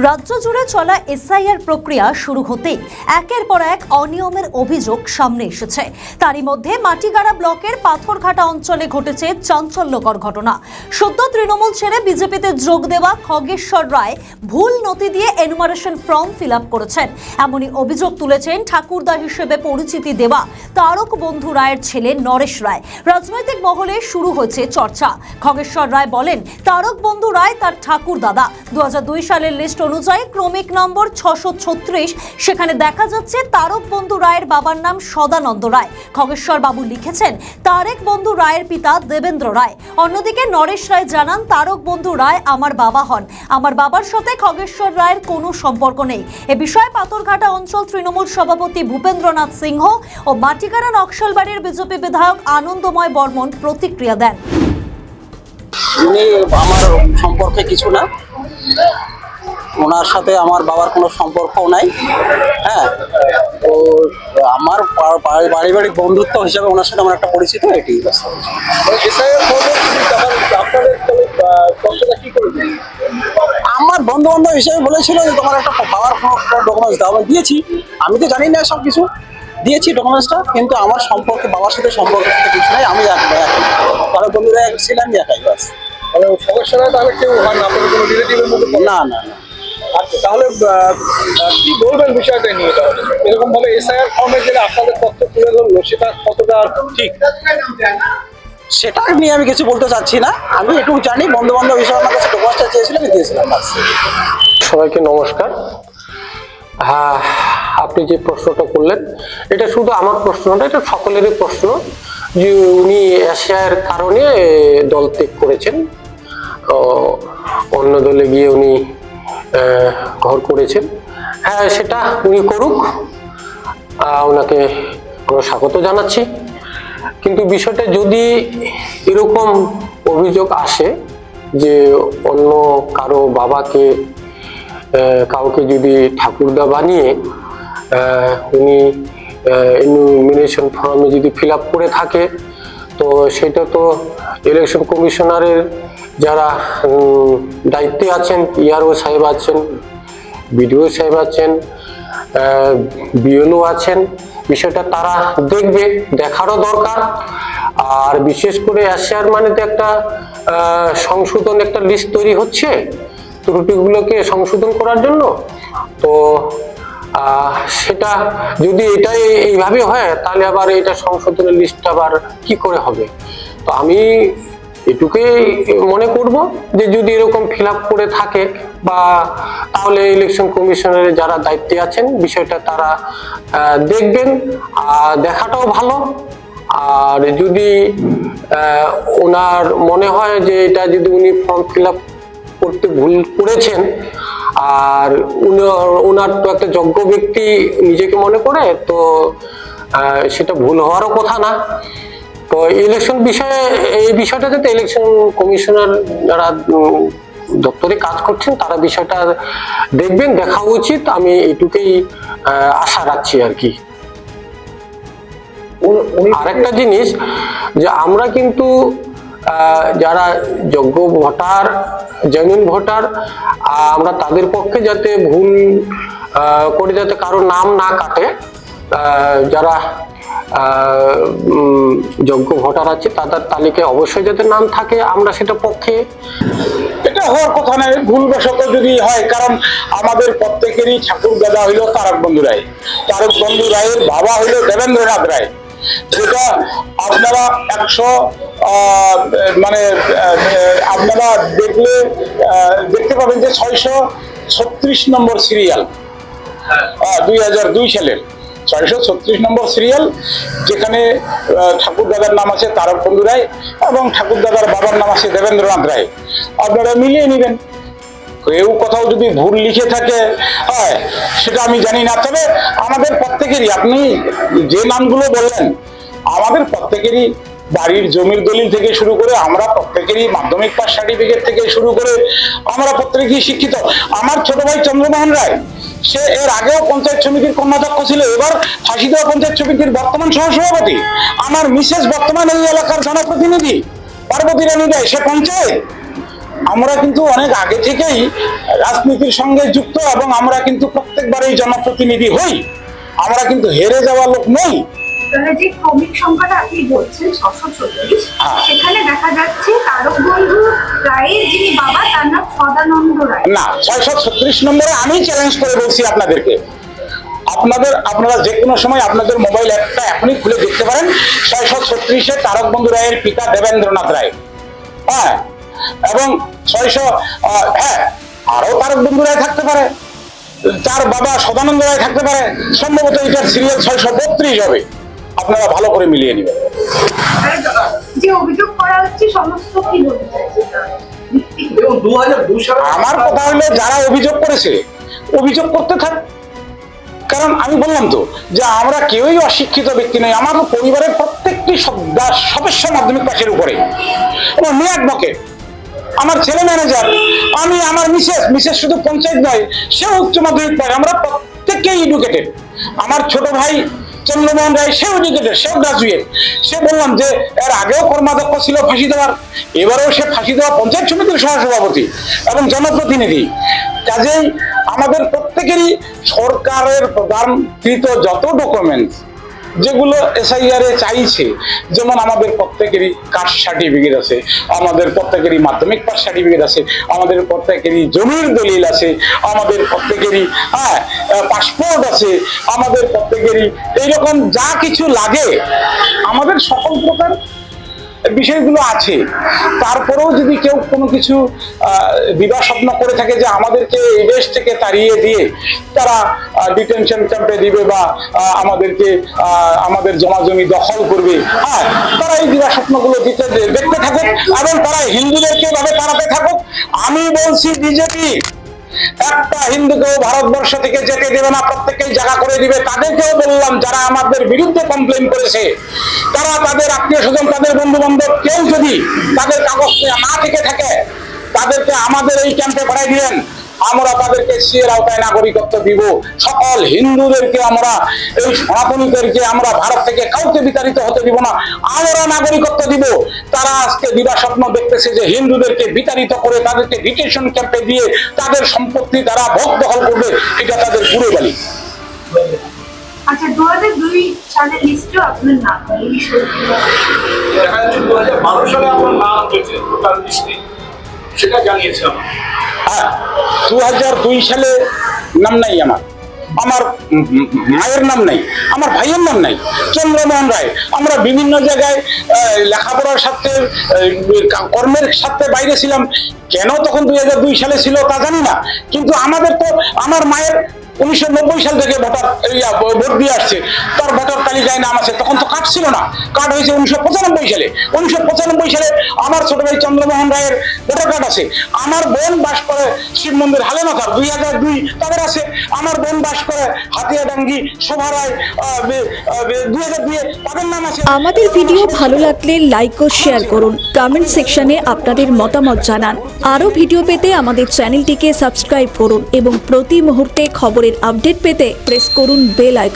রাজ্য জুড়ে চলা এসআইআর প্রক্রিয়া শুরু হতেই একের পর এক অনিয়মের অভিযোগ সামনে এসেছে। তারই মধ্যে মাটিগাড়া ব্লকের পাথরঘাটা অঞ্চলে ঘটেছে চাঞ্চল্যকর ঘটনা। সদ্য তৃণমূল ছেড়ে বিজেপিতে যোগ দেওয়া খগেশ্বর রায় ভুল নথি দিয়ে এনুমারেশন ফর্ম ফিল আপ করেছেন, এমনই অভিযোগ তুলেছেন ঠাকুরদা হিসেবে পরিচিতি দেওয়া তারক বন্ধু রায়ের ছেলে নরেশ রায়। রাজনৈতিক মহলে শুরু হয়েছে চর্চা। খগেশ্বর রায় বলেন, তারক বন্ধু রায় তার ঠাকুর দাদা। 2002 সালের লিস্ট অনুযায়ী ক্রমিক নম্বর 636, সেখানে দেখা যাচ্ছে তারক বন্ধু রায়ের বাবার নাম সদানন্দ রায়। খগেশ্বর বাবু লিখেছেন তারেক বন্ধু রায়ের পিতা দেবেন্দ্র রায়। অন্যদিকে নরেশ রায় জানান, তারক বন্ধু রায় আমার বাবা হন, আমার বাবার সাথে খগেশ্বর রায়ের কোনো সম্পর্ক নেই। এ বিষয়ে পাথরঘাটা অঞ্চল তৃণমূল সভাপতি ভূপেন্দ্রনাথ সিংহ ও মাটিগাড়া নকশালবাড়ির বিজেপি বিধায়ক আনন্দময় বর্মন প্রতিক্রিয়া দেন। উনি আমার সম্পর্কে কিছু না, ওনার সাথে আমার বাবার কোনো সম্পর্কও নাই। হ্যাঁ, তো আমার পারিবারিক বন্ধুত্ব হিসাবে ওনার সাথে আমার একটা পরিচিত, এটি। আমার বন্ধু বান্ধব হিসেবে বলেছিল যে তোমার একটা বাবার কোনো ডকুমেন্টস দাও, আমি দিয়েছি। আমি তো জানি না সব কিছু, দিয়েছি ডকুমেন্টসটা, কিন্তু আমার সম্পর্কে বাবার সাথে সম্পর্ক কিছু নাই। আমি তারা বন্ধুরা ছিলাম একাই, বাস। সমস্যা নাই, তাহলে কেউ হয় না, আপনাদের কোনো রিলেটিভের মধ্যে? না না না। আচ্ছা, তাহলে কি বলবেন বিষয়টা নিয়ে? এরকম ভাবে এসআইআর ফর্মে গেলে আপনাদের তথ্য তুলে ধরলো, সেটা কতটা ঠিক সেটা নিয়ে আমি কিছু বলতে চাচ্ছি না। আমি এটুকু জানি, বন্ধু বান্ধব হিসেবে আমার কাছে ডকুমেন্টসটা চেয়েছিল, আমি দিয়েছিলাম। সবাইকে নমস্কার। হ্যাঁ, আপনি যে প্রশ্নটা করলেন, এটা শুধু আমার প্রশ্ন না, এটা সকলেরই প্রশ্ন যে উনি এশিয়ার কারণে দল ত্যাগ করেছেন, অন্য দলে গিয়ে উনি ঘর করেছেন। হ্যাঁ, সেটা উনি করুক, ওনাকে আমরা স্বাগত জানাচ্ছি। কিন্তু বিষয়টা যদি এরকম অভিযোগ আসে যে অন্য কারো বাবাকে কাউকে যদি ঠাকুরদা বানিয়ে উনি নমিনেশন ফর্মে যদি ফিল আপ করে থাকে, তো সেটা তো ইলেকশন কমিশনারের যারা দায়িত্বে আছেন, ইআরও সাহেব আছেন, বিডিও সাহেব আছেন, বিএলও আছেন, বিষয়টা তারা দেখবে, দেখারও দরকার। আর বিশেষ করে এশিয়ার মানে তো একটা সংশোধন, একটা লিস্ট তৈরি হচ্ছে ত্রুটিগুলোকে সংশোধন করার জন্য। তো সেটা যদি এটাই এইভাবে হয়, তাহলে আবার এটা সংশোধনের লিস্টটা আবার কি করে হবে? তো আমি এটুকুই মনে করব যে যদি এরকম ফিল আপ করে থাকে, বা তাহলে ইলেকশন কমিশনের যারা দায়িত্বে আছেন বিষয়টা তারা দেখবেন, আর দেখাটাও ভালো। আর যদি ওনার মনে হয় যে এটা যদি উনি ফর্ম ফিল আপ করতে ভুল করেছেন, আর ওনার তো একটা যোগ্য ব্যক্তি নিজেকে মনে করে, তো সেটা ভুল হওয়ারও কথা না। তো ইলেকশন বিষয়ে, এই বিষয়টা যাতে ইলেকশন কমিশনার যারা দপ্তরে কাজ করছেন তারা বিষয়টা দেখবেন, দেখা উচিত। আমি এইটুকুই আশা রাখছি আর কি। আরেকটা জিনিস, যে আমরা কিন্তু যারা যোগ্য ভোটার, জেনুইন ভোটার, আমরা তাদের পক্ষে যাতে ভুল করে যাতে কারো নাম না কাটে, যারা যোগ্য ভোটার আছে তাদের তালিকায় অবশ্যই যাতে নাম থাকে, আমরা সেটা পক্ষে। এটা হওয়ার কথা নয়, ভুলবশত যদি হয়, কারণ আমাদের প্রত্যেকেরই ঠাকুর দাদা হইল তারক বন্ধু রায়, তারক বন্ধু রায়ের বাবা হইল দেবেন্দ্রনাথ রায়। যেটা আপনারা মানে আপনারা দেখতে পাবেন যে 636 নম্বর সিরিয়াল, 2002 সালের 636 নম্বর সিরিয়াল, যেখানে ঠাকুর দাদার নাম আছে তারক বন্ধু রায় এবং ঠাকুর দাদার বাবার নাম আছে দেবেন্দ্রনাথ রায়। আপনারা মিলিয়ে নেবেন। কেউ কোথাও যদি ভুল লিখে থাকে, হয় সেটা আমি জানি না, তবে আমাদের প্রত্যেকেরই, আপনি যে নামগুলো বললেন, আমাদের প্রত্যেকেরই বাড়ির জমির দলিল থেকে শুরু করে, আমরা প্রত্যেকেরই মাধ্যমিক পাস সার্টিফিকেট থেকে শুরু করে আমরা প্রত্যেকেই শিক্ষিত। আমার ছোট ভাই চন্দ্রমোহন রায়, সে এর আগেও পঞ্চায়েত সমিতির কর্মাধ্যক্ষ ছিল, এবার ফাঁসি দেওয়া পঞ্চায়েত সমিতির বর্তমান সহসভাপতি। আমার মিসেস বর্তমান এই এলাকার জনপ্রতিনিধি পার্বতী রানী রায়, সে পঞ্চায়েত। আমরা কিন্তু অনেক আগে থেকেই রাজনীতির সঙ্গে যুক্ত এবং আমরা কিন্তু প্রত্যেকবারই জনপ্রতিনিধি হই, আমরা কিন্তু হেরে যাওয়া লোক নই। তাহলে যে ক্রমিক সংখ্যাটা আপনি বলছেন 636, হ্যাঁ। সেখানে দেখা যাচ্ছে তারক বন্ধু রায়ের যিনি বাবা তার নাম সদানন্দ রায়। না, 636 নম্বরে আমি চ্যালেঞ্জ করে বলছি আপনাদেরকে, আপনারা যে কোনো সময় আপনাদের মোবাইল অ্যাপটা এখনই খুলে দেখতে পারেন। 636-এ তারক বন্ধু রায়ের পিতা দেবেন্দ্রনাথ রায়, হ্যাঁ, এবং 600 হ্যাঁ আরো তারক বন্ধু রায় থাকতে পারে, তার বাবা সদানন্দ রায় থাকতে পারে, সম্ভবত এটার সিরিয়াল 632 হবে। আপনারা ভালো করে মিলিয়ে নেবেন। যে অভিযোগ করা হচ্ছে সমস্ত কি বলতে চাইছে? এবং 2002 সালে আমার কথা হলো যারা অভিযোগ করেছে অভিযোগ করতে থাক, কারণ আমি বললাম তো যে আমরা কেউই অশিক্ষিত ব্যক্তি নই। আমার পরিবারের প্রত্যেকটি সদস্য মাধ্যমিক পাশের উপরে, আমার মেয়ে অ্যাডভোকেট, আমার ছেলে ম্যানেজার, আমি আমার মিসেস শুধু পঞ্চায়েত নয়, সেও উচ্চ মাধ্যমিক পাশ, আমরা প্রত্যেককেই এডুকেটেড। আমার ছোট ভাই চন্দ্রমোহন রায়, সেও এডুকেটেড, সেও গ্রাজুয়েট। সে বললাম যে এর আগেও কর্মাধ্যক্ষ ছিল ফাঁসি দেওয়ার, এবারেও সে ফাঁসি দেওয়া পঞ্চায়েত সমিতির সহসভাপতি এবং জনপ্রতিনিধি। কাজেই আমাদের প্রত্যেকেরই সরকারের প্রদানকৃত যত ডকুমেন্টস যেগুলো SIR এ চাইছে, যেমন আমাদের প্রত্যেকেরই কাস্ট সার্টিফিকেট আছে, আমাদের প্রত্যেকেরই মাধ্যমিক পাস সার্টিফিকেট আছে, আমাদের প্রত্যেকেরই জমির দলিল আছে, আমাদের প্রত্যেকেরই পাসপোর্ট আছে, আমাদের প্রত্যেকেরই এইরকম যা কিছু লাগে আমাদের সকল প্রকার বিষয়গুলো আছে। তারপরেও যদি কেউ কোনো কিছু বিবাহ স্বপ্ন করে থাকে যে আমাদেরকে এই দেশ থেকে তাড়িয়ে দিয়ে তারা ডিটেনশন ক্যাম্পে দিবে বা আমাদেরকে আমাদের জমা জমি দখল করবে, হ্যাঁ, তারা এই বিবাহ স্বপ্নগুলো দেখতে থাকুক এবং তারা হিন্দুদেরকে ভাবে তাড়াতে থাকুক। আমি বলছি বিজেপি একটা হিন্দুকেও ভারতবর্ষ থেকে যেতে দেবে না, প্রত্যেকেই জায়গা করে দিবে। তাদেরকেও বললাম যারা আমাদের বিরুদ্ধে কমপ্লেন করেছে, তারা তাদের আত্মীয় স্বজন, তাদের বন্ধু বান্ধব কেউ যদি তাদের কাগজ না থেকে থাকে, তাদেরকে আমাদের এই ক্যাম্পে পাঠিয়ে দিবেন। আমরা তাদেরকে সিএর আওতায় নাগরিকত্ব দিব। সকল হিন্দুদেরকে আমরা, এই সনাতনীদেরকে আমরা ভারত থেকে কাউকে বিতাড়িত হতে দিব না, আমরা নাগরিকত্ব দিব। তারা আজকে দিবা স্বপ্ন দেখতেছে যে হিন্দুদেরকে বিতাড়িত করে তাদেরকে ডিটেনশন ক্যাম্পে দিয়ে তাদের সম্পত্তি তারা ভোগ দখল করবে, এটা তাদের পুরো গালি। আচ্ছা, 2002 সালের লিস্টেও আপনার নাম এই বিষয়ে দেখা যাচ্ছে 2012 সালে আপনার নাম উঠেছে টোটাল লিস্টে, সেটা জানিয়েছে আমার। হ্যাঁ, 2002 সালে নাম নাই আমার, আমার মায়ের নাম নাই, আমার ভাইয়ের নাম নাই, চন্দ্রমোহন রায়। আমরা বিভিন্ন জায়গায় লেখাপড়ার সাথে কর্মের সাথে বাইরে ছিলাম। কেন তখন 2002 সালে ছিল তা জানি না, কিন্তু আমাদের তো আমার মায়ের 1990 সাল থেকে ভোট দিয়ে আসছে, তার ভোটার তালিকায় নাম আছে। তখন তো কার্ড ছিল না, কার্ড হয়েছে 1995 সালে। 1995 সালে আমার ছোট ভাই চন্দ্রমোহন রায়ের ভোটার কার্ড আছে। আমার বোন বাস করে শিব মন্দির হালেমাথার, 2002 তাদের আছে। আমার বোন বাস করে হাতিয়াডাঙ্গি শোভারায়, 2002 তাদের নাম আছে। আমাদের ভিডিও ভালো লাগলে লাইক ও শেয়ার করুন, কমেন্ট সেকশনে আপনাদের মতামত জানান। আরও ভিডিও পেতে আমাদের চ্যানেলটিকে সাবস্ক্রাইব করুন এবং প্রতি মুহূর্তে খবরের আপডেট পেতে প্রেস করুন বেল আইকন।